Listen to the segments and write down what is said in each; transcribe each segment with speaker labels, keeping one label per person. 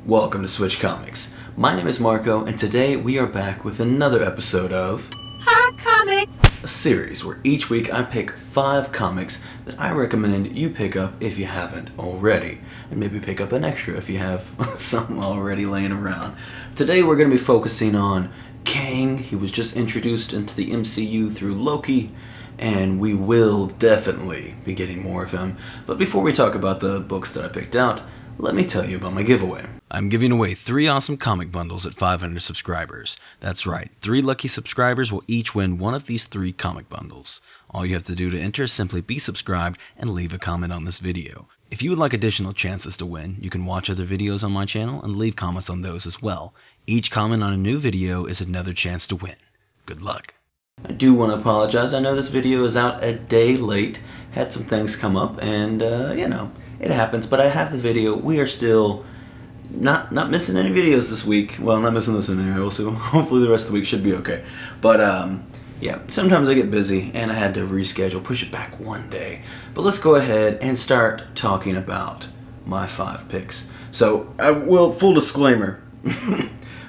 Speaker 1: Welcome to Switch Comics. My name is Marco, and today we are back with another episode of
Speaker 2: Hot Comics,
Speaker 1: a series where each week I pick 5 comics that I recommend you pick up if you haven't already, and maybe pick up an extra if you have some already laying around. Today we're going to be focusing on Kang. He was just introduced into the MCU through Loki, and we will definitely be getting more of him. But before we talk about the books that I picked out, let me tell you about my giveaway. I'm giving away 3 awesome comic bundles at 500 subscribers. That's right, 3 lucky subscribers will each win one of these 3 comic bundles. All you have to do to enter is simply be subscribed and leave a comment on this video. If you would like additional chances to win, you can watch other videos on my channel and leave comments on those as well. Each comment on a new video is another chance to win. Good luck. I do want to apologize. I know this video is out a day late. Had some things come up and, it happens, but I have the video. We are still not missing any videos this week. Well, not missing this one anyway, so hopefully the rest of the week should be okay. But, sometimes I get busy and I had to reschedule, push it back one day. But let's go ahead and start talking about my 5 picks. So, full disclaimer,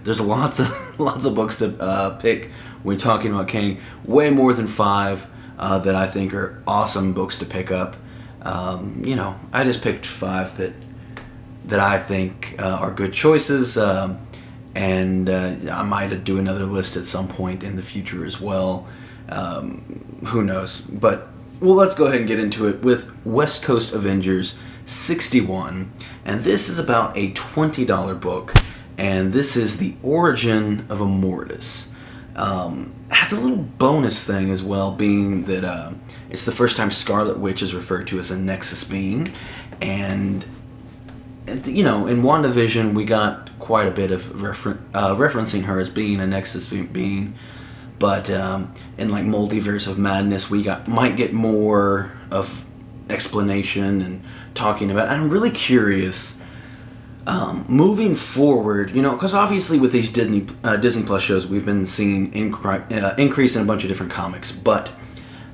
Speaker 1: there's lots of books to pick when talking about Kang. Way more than 5 that I think are awesome books to pick up. I just picked 5 that I think are good choices, and I might do another list at some point in the future as well. Who knows? But let's go ahead and get into it with West Coast Avengers 61, and this is about a $20 book, and this is the origin of Immortus. Has a little bonus thing as well, being that it's the first time Scarlet Witch is referred to as a Nexus being, and in WandaVision we got quite a bit of referencing her as being a Nexus being, but in like Multiverse of Madness we might get more of explanation and talking about. I'm really curious. Moving forward, because obviously with these Disney Plus shows, we've been seeing increase in a bunch of different comics, but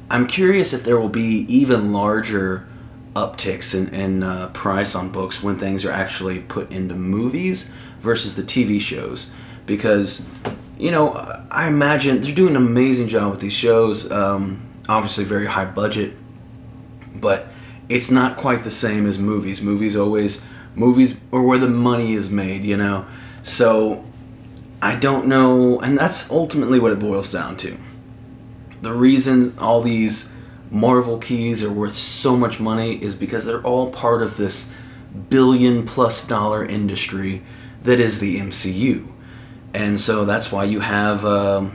Speaker 1: I'm curious if there will be even larger upticks in price on books when things are actually put into movies versus the TV shows, because, I imagine they're doing an amazing job with these shows, obviously very high budget, but it's not quite the same as movies. Movies are where the money is made, So, I don't know, and that's ultimately what it boils down to. The reason all these Marvel keys are worth so much money is because they're all part of this billion-plus-dollar industry that is the MCU. And so that's why you have, for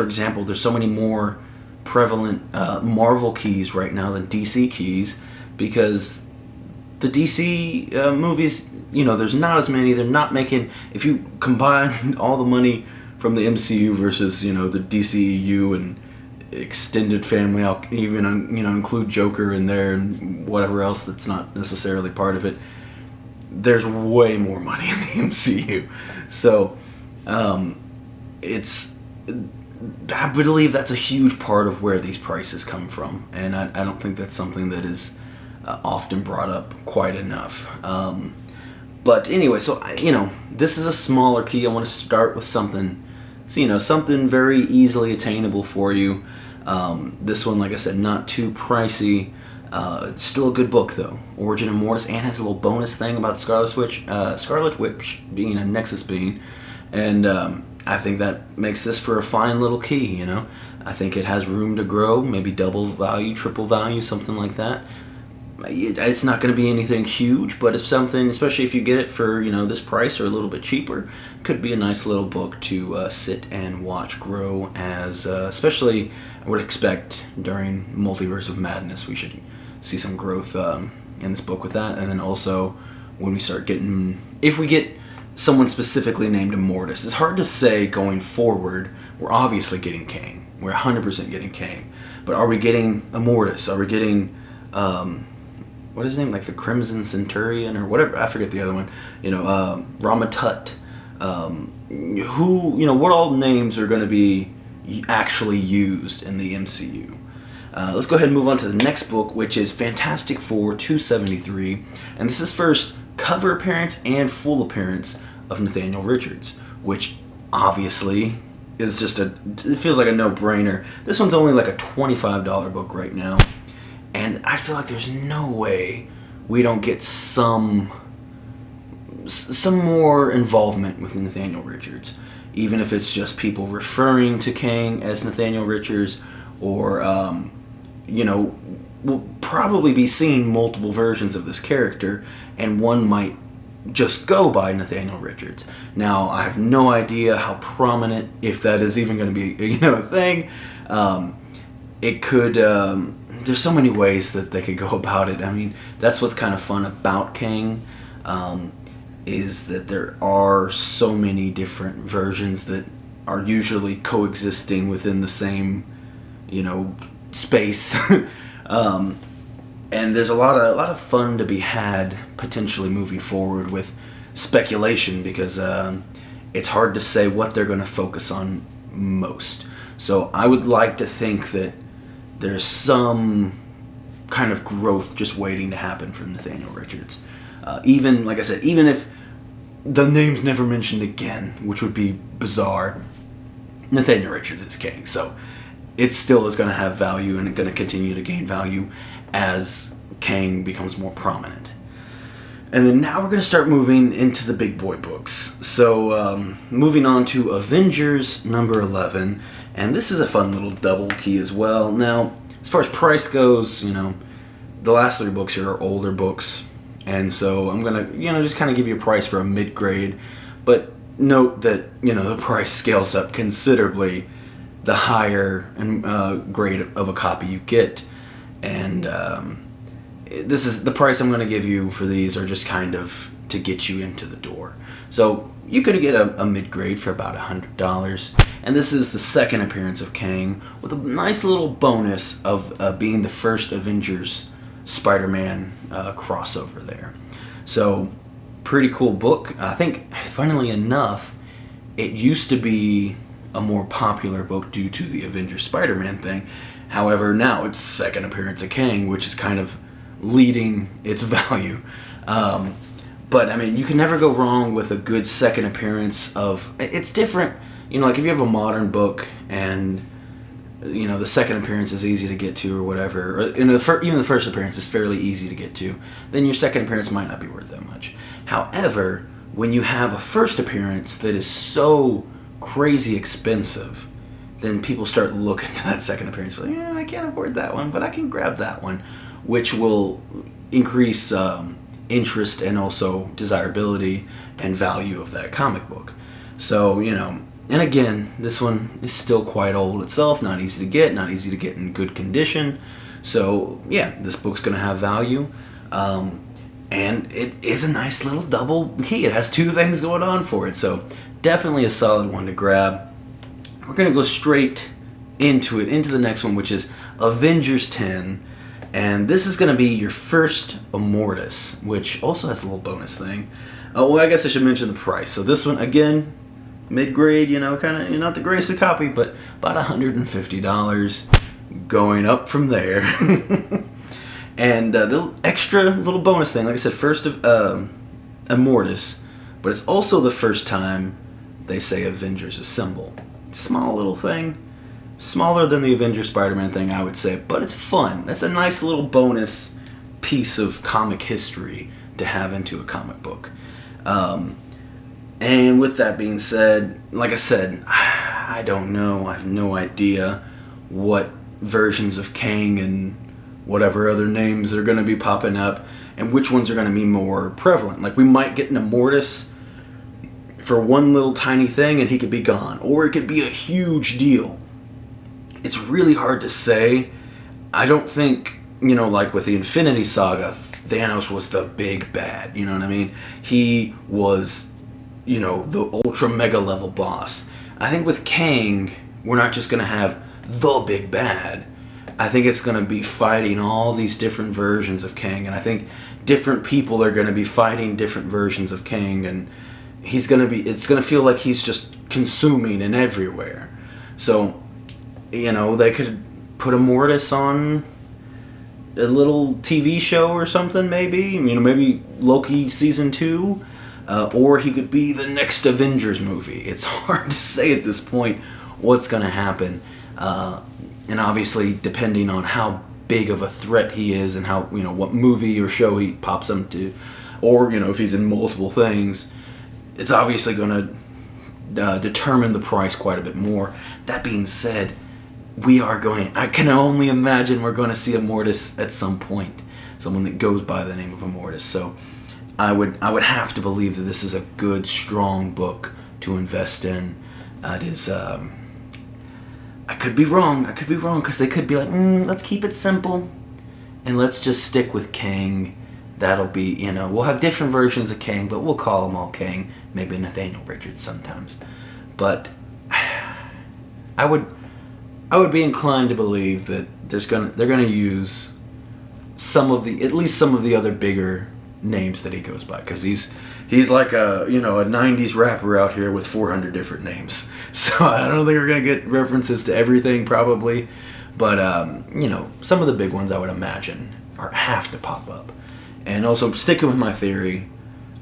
Speaker 1: example, there's so many more prevalent Marvel keys right now than DC keys, because the DC movies, there's not as many. They're not making, if you combine all the money from the MCU versus, the DCEU and extended family, I'll even, include Joker in there and whatever else that's not necessarily part of it, there's way more money in the MCU. So, I believe that's a huge part of where these prices come from. And I don't think that's something that is often brought up quite enough. But anyway, so this is a smaller key. I want to start with something, something very easily attainable for you. This one, like I said, not too pricey. It's still a good book though. Origin of Immortus, and has a little bonus thing about Scarlet Witch being a Nexus being, and I think that makes this for a fine little key. I think it has room to grow, maybe double value, triple value, something like that. It's not going to be anything huge, but it's something, especially if you get it for, this price or a little bit cheaper, could be a nice little book to sit and watch grow as, especially, I would expect during Multiverse of Madness, we should see some growth in this book with that. And then also, when we start getting, if we get someone specifically named Immortus, it's hard to say going forward. We're obviously getting Kang. We're 100% getting Kang. But are we getting Immortus? Are we getting, what is his name, like the Crimson Centurion or whatever, I forget the other one, Ramatut, what all names are going to be actually used in the MCU. Let's go ahead and move on to the next book, which is Fantastic Four 273, and this is first cover appearance and full appearance of Nathaniel Richards, which obviously is just it feels like a no-brainer. This one's only like a $25 book right now, and I feel like there's no way we don't get some more involvement with Nathaniel Richards, even if it's just people referring to Kang as Nathaniel Richards, or we'll probably be seeing multiple versions of this character, and one might just go by Nathaniel Richards. Now, I have no idea how prominent, if that is even going to be a thing. It could. There's so many ways that they could go about it. I mean, that's what's kind of fun about Kang, is that there are so many different versions that are usually coexisting within the same, space. And there's a lot of fun to be had potentially moving forward with speculation, because it's hard to say what they're going to focus on most. So I would like to think that there's some kind of growth just waiting to happen for Nathaniel Richards. Even, like I said, even if the name's never mentioned again, which would be bizarre, Nathaniel Richards is Kang. So it still is going to have value, and going to continue to gain value as Kang becomes more prominent. And then now we're going to start moving into the big boy books. So moving on to Avengers Number 11, and this is a fun little double key as well. Now, as far as price goes, the last 3 books here are older books, and so I'm going to, just kind of give you a price for a mid-grade, but note that, the price scales up considerably the higher grade of a copy you get. And this is the price I'm going to give you for these, are just kind of to get you into the door. So you could get a mid-grade for about $100. And this is the second appearance of Kang, with a nice little bonus of being the first Avengers Spider-Man crossover there. So pretty cool book. I think, funnily enough, it used to be a more popular book due to the Avengers Spider-Man thing. However, now it's second appearance of Kang, which is kind of leading its value. But I mean, you can never go wrong with a good second appearance of. It's different, like if you have a modern book and the second appearance is easy to get to or whatever, or even the first appearance is fairly easy to get to, then your second appearance might not be worth that much. However, when you have a first appearance that is so crazy expensive, then people start looking to that second appearance. Like, I can't afford that one, but I can grab that one, which will increase interest and also desirability and value of that comic book. So, and again, this one is still quite old itself, not easy to get in good condition. So, yeah, this book's going to have value. And it is a nice little double key. It has 2 things going on for it. So, definitely a solid one to grab. We're going to go straight into the next one, which is Avengers 10. And this is going to be your first Immortus, which also has a little bonus thing. Well, I guess I should mention the price. So this one, again, mid-grade, kind of not the greatest of copy, but about $150, going up from there. And the extra little bonus thing, like I said, first Immortus, but it's also the first time they say Avengers Assemble. Small little thing, smaller than the Avengers Spider-Man thing, I would say, but it's fun. That's a nice little bonus piece of comic history to have into a comic book. And with that being said, like I said, I don't know. I have no idea what versions of Kang and whatever other names are going to be popping up, and which ones are going to be more prevalent. Like, we might get an Immortus for one little tiny thing and he could be gone, or it could be a huge deal. It's really hard to say. I don't think, like with the Infinity Saga, Thanos was the big bad, you know what I mean? He was, the ultra mega level boss. I think with Kang, we're not just going to have the big bad. I think it's going to be fighting all these different versions of Kang, and I think different people are going to be fighting different versions of Kang, and it's going to feel like he's just consuming and everywhere. So, they could put Immortus on a little TV show or something, maybe. You know, maybe Loki season 2. Or he could be the next Avengers movie. It's hard to say at this point what's going to happen. And obviously, depending on how big of a threat he is and how, you know, what movie or show he pops into, or, you know, if he's in multiple things, it's obviously going to determine the price quite a bit more. That being said, I can only imagine we're going to see Immortus at some point. Someone that goes by the name of Immortus. So I would have to believe that this is a good, strong book to invest in. It is. I could be wrong. Because they could be like, let's keep it simple, and let's just stick with Kang. That'll be, you know, we'll have different versions of Kang, but we'll call them all Kang. Maybe Nathaniel Richards sometimes, but I would be inclined to believe that they're gonna use at least some of the other bigger names that he goes by, because he's like a 90s rapper out here with 400 different names. So I don't think we're gonna get references to everything probably, but some of the big ones I would imagine have to pop up. And also, sticking with my theory,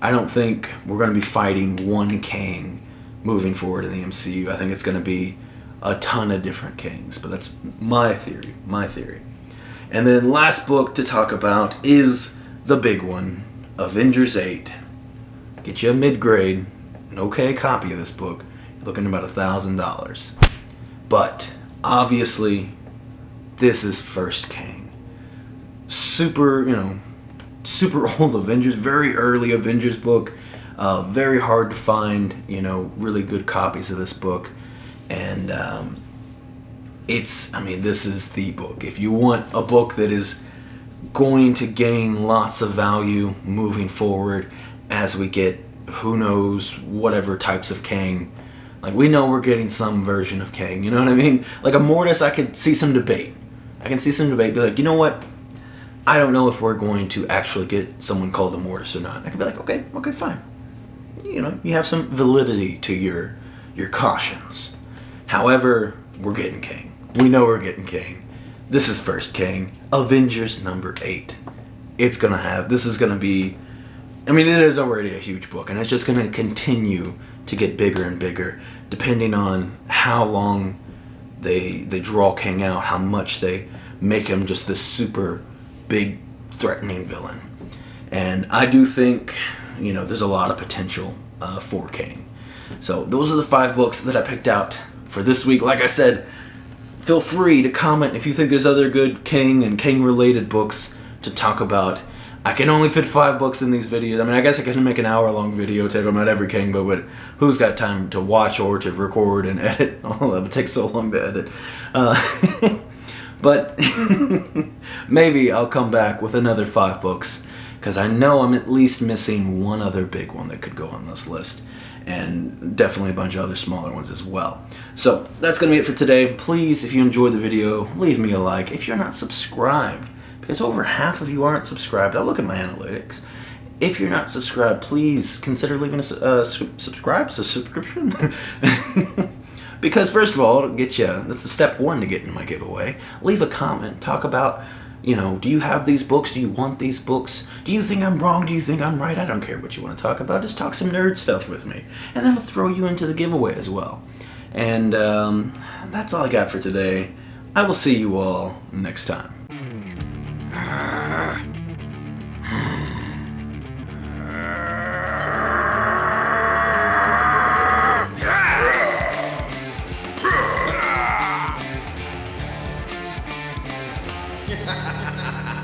Speaker 1: I don't think we're gonna be fighting one Kang moving forward in the MCU. I think it's gonna be a ton of different Kangs, but that's my theory. And then last book to talk about is the big one, Avengers 8. Get you a mid-grade, an okay copy of this book. You're looking at about $1,000. But obviously, this is first Kang. Super old Avengers, very early Avengers book. Very hard to find, really good copies of this book. And this is the book. If you want a book that is going to gain lots of value moving forward as we get who knows whatever types of Kang. Like, we know we're getting some version of Kang, you know what I mean? Like Immortus, I could see some debate. Be like, you know what? I don't know if we're going to actually get someone called Immortus or not. I could be like, okay, fine. You have some validity to your cautions. However, we're getting Kang. We know we're getting Kang. This is first Kang. Avengers Number 8. This is gonna be, it is already a huge book, and it's just gonna continue to get bigger and bigger, depending on how long they draw Kang out, how much they make him just this super big, threatening villain. And I do think, there's a lot of potential for Kang. So those are the 5 books that I picked out for this week. Like I said, feel free to comment if you think there's other good Kang and Kang-related books to talk about. I can only fit 5 books in these videos. I guess I could make an hour-long video talking about every Kang book, but who's got time to watch or to record and edit? Oh, that would take so long to edit. But maybe I'll come back with another 5 books, because I know I'm at least missing one other big one that could go on this list, and definitely a bunch of other smaller ones as well. So that's going to be it for today. Please, if you enjoyed the video, leave me a like. If you're not subscribed, because over half of you aren't subscribed, I'll look at my analytics. If you're not subscribed, please consider leaving a subscription. Because first of all, it'll get you, that's the step 1 to get in my giveaway. Leave a comment, talk about, do you have these books? Do you want these books? Do you think I'm wrong? Do you think I'm right? I don't care what you want to talk about. Just talk some nerd stuff with me. And then I'll throw you into the giveaway as well. And that's all I got for today. I will see you all next time. Ha ha ha ha!